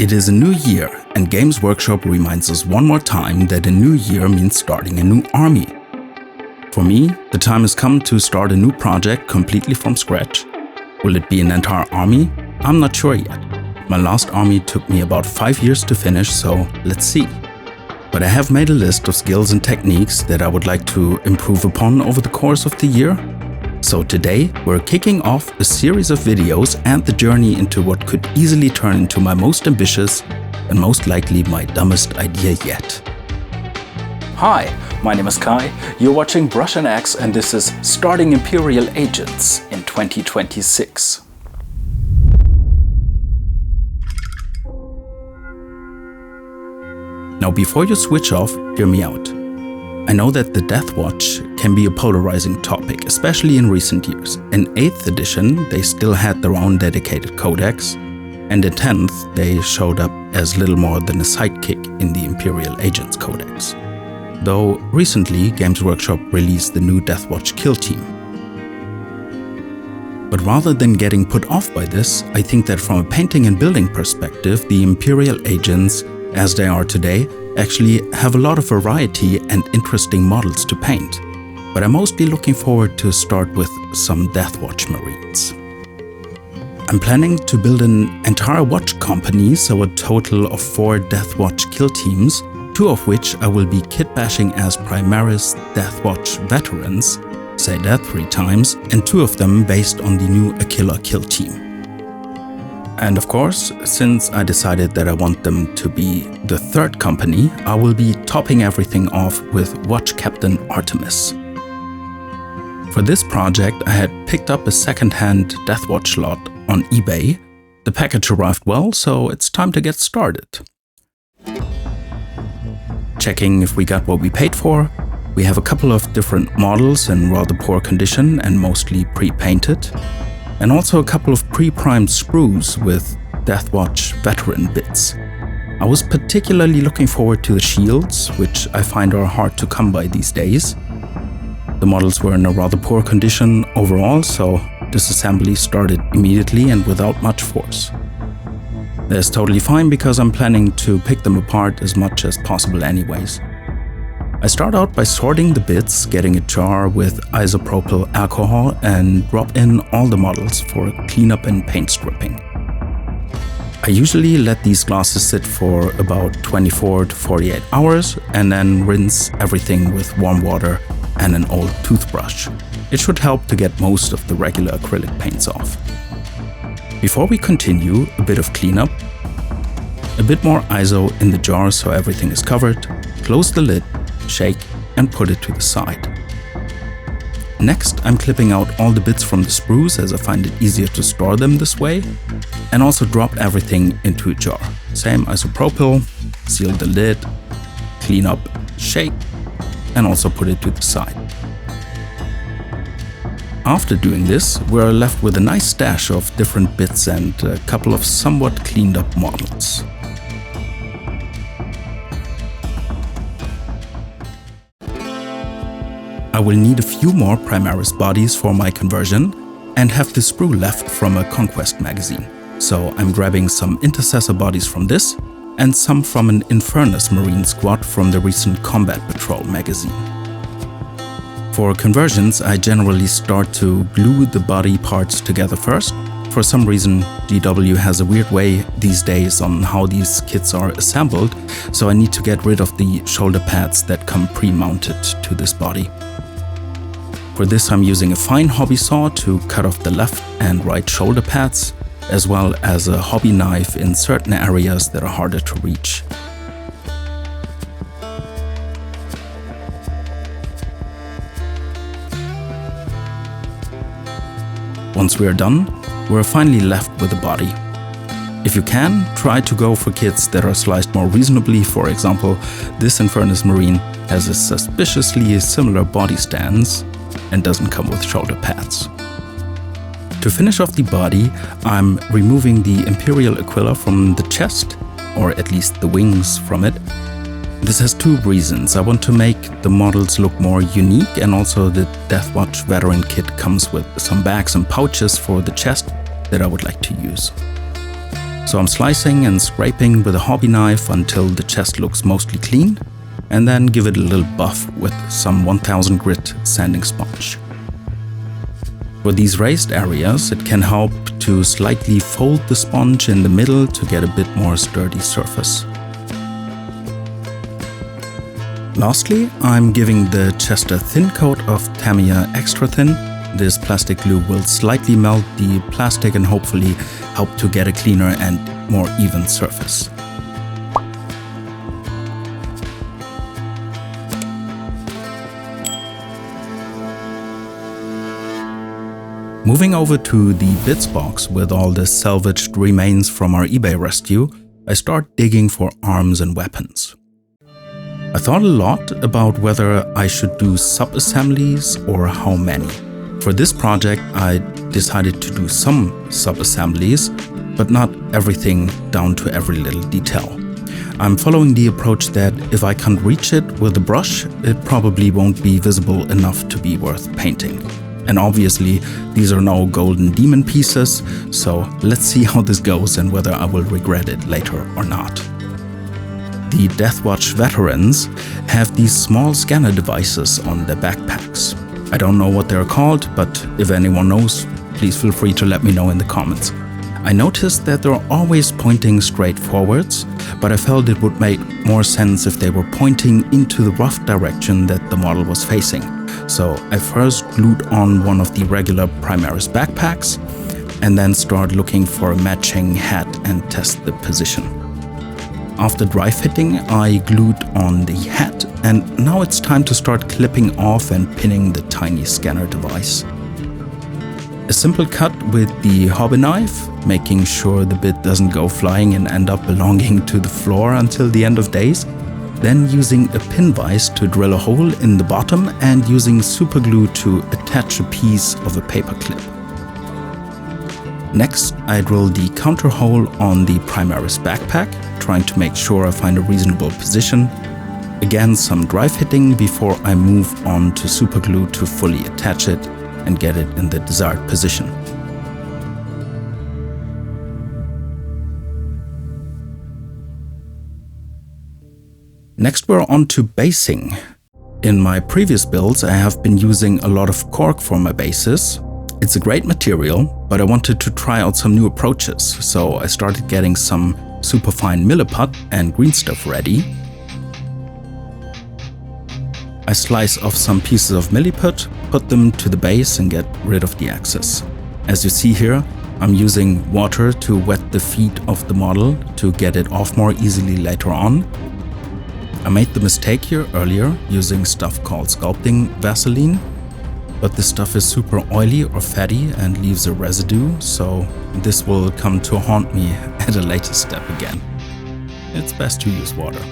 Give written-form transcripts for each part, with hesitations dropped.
It is a new year, and Games Workshop reminds us one more time that a new year means starting a new army. For me, the time has come to start a new project completely from scratch. Will it be an entire army? I'm not sure yet. My last army took me about 5 years to finish, so let's see. But I have made a list of skills and techniques that I would like to improve upon over the course of the year. So today, we're kicking off a series of videos and the journey into what could easily turn into my most ambitious and most likely my dumbest idea yet. Hi, my name is Kai, you're watching Brush and Axe, and this is Starting Imperial Agents in 2026. Now before you switch off, hear me out. I know that the Deathwatch can be a polarizing topic, especially in recent years. In 8th edition, they still had their own dedicated codex, and in 10th, they showed up as little more than a sidekick in the Imperial Agents codex. Though recently, Games Workshop released the new Deathwatch kill team. But rather than getting put off by this, I think that from a painting and building perspective, the Imperial Agents, as they are today, actually have a lot of variety and interesting models to paint. But I'm mostly looking forward to start with some Deathwatch Marines. I'm planning to build an entire watch company, so a total of 4 Deathwatch kill teams, 2 of which I will be kitbashing as Primaris Deathwatch Veterans, say that 3 times, and 2 of them based on the new Aquila kill team. And of course, since I decided that I want them to be the 3rd company, I will be topping everything off with Watch Captain Artemis. For this project, I had picked up a second-hand Deathwatch lot on eBay. The package arrived well, so it's time to get started. Checking if we got what we paid for, we have a couple of different models in rather poor condition and mostly pre-painted, and also a couple of pre-primed sprues with Deathwatch veteran bits. I was particularly looking forward to the shields, which I find are hard to come by these days. The models were in a rather poor condition overall, so disassembly started immediately and without much force. That's totally fine because I'm planning to pick them apart as much as possible anyways. I start out by sorting the bits, getting a jar with isopropyl alcohol, and drop in all the models for cleanup and paint stripping. I usually let these glasses sit for about 24 to 48 hours and then rinse everything with warm water and an old toothbrush. It should help to get most of the regular acrylic paints off. Before we continue, a bit of cleanup, a bit more ISO in the jar so everything is covered, close the lid, shake and put it to the side. Next, I'm clipping out all the bits from the sprues as I find it easier to store them this way, and also drop everything into a jar. Same isopropyl, seal the lid, clean up, shake, and also put it to the side. After doing this, we're left with a nice stash of different bits and a couple of somewhat cleaned up models. I will need a few more Primaris bodies for my conversion and have the sprue left from a Conquest magazine. So I'm grabbing some Intercessor bodies from this and some from an Infernus Marine squad from the recent Combat Patrol magazine. For conversions, I generally start to glue the body parts together first. For some reason, GW has a weird way these days on how these kits are assembled, so I need to get rid of the shoulder pads that come pre-mounted to this body. For this, I'm using a fine hobby saw to cut off the left and right shoulder pads, as well as a hobby knife in certain areas that are harder to reach. Once we're done, we're finally left with the body. If you can, try to go for kits that are sliced more reasonably. For example, this Infernus Marine has a suspiciously similar body stance and doesn't come with shoulder pads. To finish off the body, I'm removing the Imperial Aquila from the chest, or at least the wings from it. This has 2 reasons. I want to make the models look more unique, and also the Deathwatch veteran kit comes with some bags and pouches for the chest that I would like to use. So I'm slicing and scraping with a hobby knife until the chest looks mostly clean, and then give it a little buff with some 1000 grit sanding sponge. For these raised areas, it can help to slightly fold the sponge in the middle to get a bit more sturdy surface. Lastly, I'm giving the chest a thin coat of Tamiya Extra Thin. This plastic glue will slightly melt the plastic and hopefully help to get a cleaner and more even surface. Moving over to the bits box with all the salvaged remains from our eBay rescue, I start digging for arms and weapons. I thought a lot about whether I should do sub-assemblies or how many. For this project, I decided to do some sub-assemblies, but not everything down to every little detail. I'm following the approach that if I can't reach it with a brush, it probably won't be visible enough to be worth painting. And obviously, these are no golden demon pieces, so let's see how this goes and whether I will regret it later or not. The Deathwatch Veterans have these small scanner devices on their backpacks. I don't know what they're called, but if anyone knows, please feel free to let me know in the comments. I noticed that they're always pointing straight forwards, but I felt it would make more sense if they were pointing into the rough direction that the model was facing. So I first glued on one of the regular Primaris backpacks and then started looking for a matching hat and test the position. After dry fitting, I glued on the hat, and now it's time to start clipping off and pinning the tiny scanner device. A simple cut with the hobby knife, making sure the bit doesn't go flying and end up belonging to the floor until the end of days. Then using a pin vise to drill a hole in the bottom and using super glue to attach a piece of a paper clip. Next, I drill the counter hole on the Primaris backpack, trying to make sure I find a reasonable position. Again, some dry fitting before I move on to super glue to fully attach it and get it in the desired position. Next, we're on to basing. In my previous builds, I have been using a lot of cork for my bases. It's a great material, but I wanted to try out some new approaches, so I started getting some superfine milliput and green stuff ready. I slice off some pieces of milliput, put them to the base and get rid of the excess. As you see here, I'm using water to wet the feet of the model to get it off more easily later on. I made the mistake here earlier using stuff called Sculpting Vaseline, but this stuff is super oily or fatty and leaves a residue, so this will come to haunt me at a later step again. It's best to use water.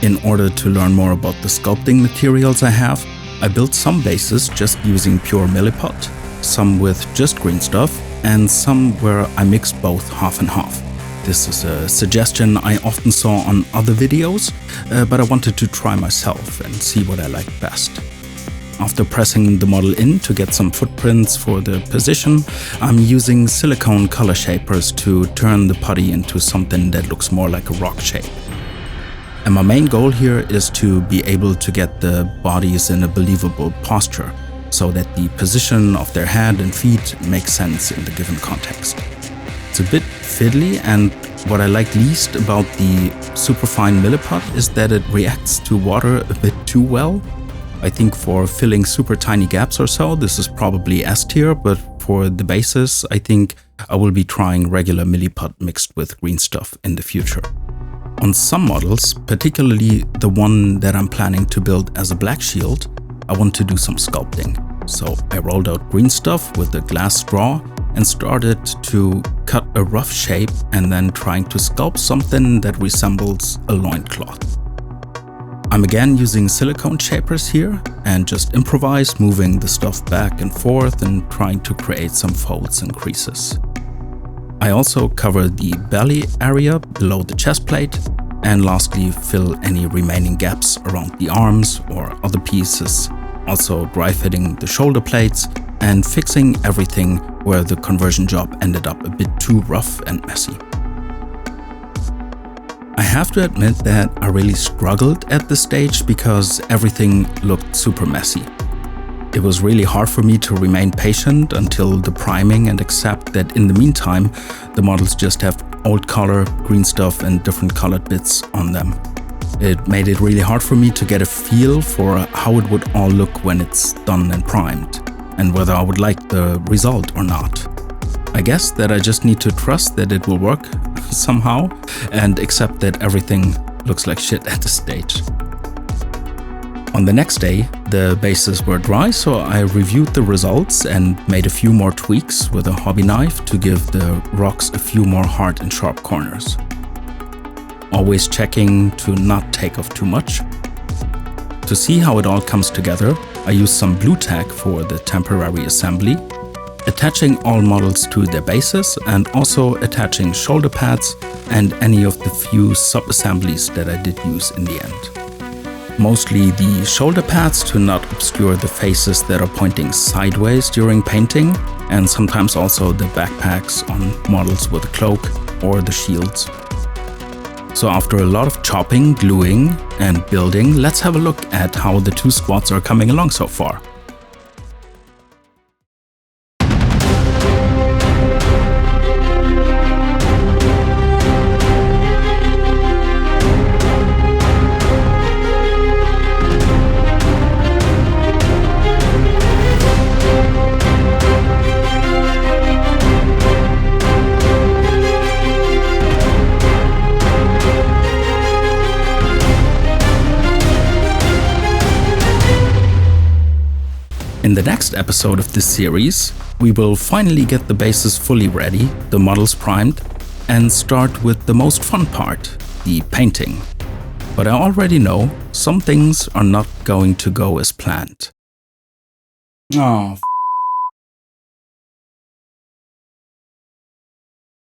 In order to learn more about the sculpting materials I have, I built some bases just using pure milliput, some with just green stuff, and some where I mixed both half and half. This is a suggestion I often saw on other videos, but I wanted to try myself and see what I like best. After pressing the model in to get some footprints for the position, I'm using silicone color shapers to turn the putty into something that looks more like a rock shape. And my main goal here is to be able to get the bodies in a believable posture, so that the position of their head and feet makes sense in the given context. It's a bit fiddly, and what I like least about the superfine milliput is that it reacts to water a bit too well. I think for filling super tiny gaps or so, this is probably S tier, but for the bases, I think I will be trying regular milliput mixed with green stuff in the future. On some models, particularly the one that I'm planning to build as a black shield, I want to do some sculpting. So I rolled out green stuff with a glass straw and started to cut a rough shape and then trying to sculpt something that resembles a loincloth. I'm again using silicone shapers here and just improvise, moving the stuff back and forth and trying to create some folds and creases. I also cover the belly area below the chest plate and lastly fill any remaining gaps around the arms or other pieces, also dry fitting the shoulder plates and fixing everything where the conversion job ended up a bit too rough and messy. I have to admit that I really struggled at this stage because everything looked super messy. It was really hard for me to remain patient until the priming and accept that in the meantime, the models just have old color, green stuff and different colored bits on them. It made it really hard for me to get a feel for how it would all look when it's done and primed, and whether I would like the result or not. I guess that I just need to trust that it will work somehow and accept that everything looks like shit at this stage. On the next day, the bases were dry, so I reviewed the results and made a few more tweaks with a hobby knife to give the rocks a few more hard and sharp corners. Always checking to not take off too much. To see how it all comes together, I used some blue tack for the temporary assembly, attaching all models to their bases and also attaching shoulder pads and any of the few sub-assemblies that I did use in the end. Mostly the shoulder pads to not obscure the faces that are pointing sideways during painting, and sometimes also the backpacks on models with a cloak or the shields. So after a lot of chopping, gluing and building, let's have a look at how the two squads are coming along so far. In the next episode of this series, we will finally get the bases fully ready, the models primed, and start with the most fun part, the painting. But I already know some things are not going to go as planned. Oh,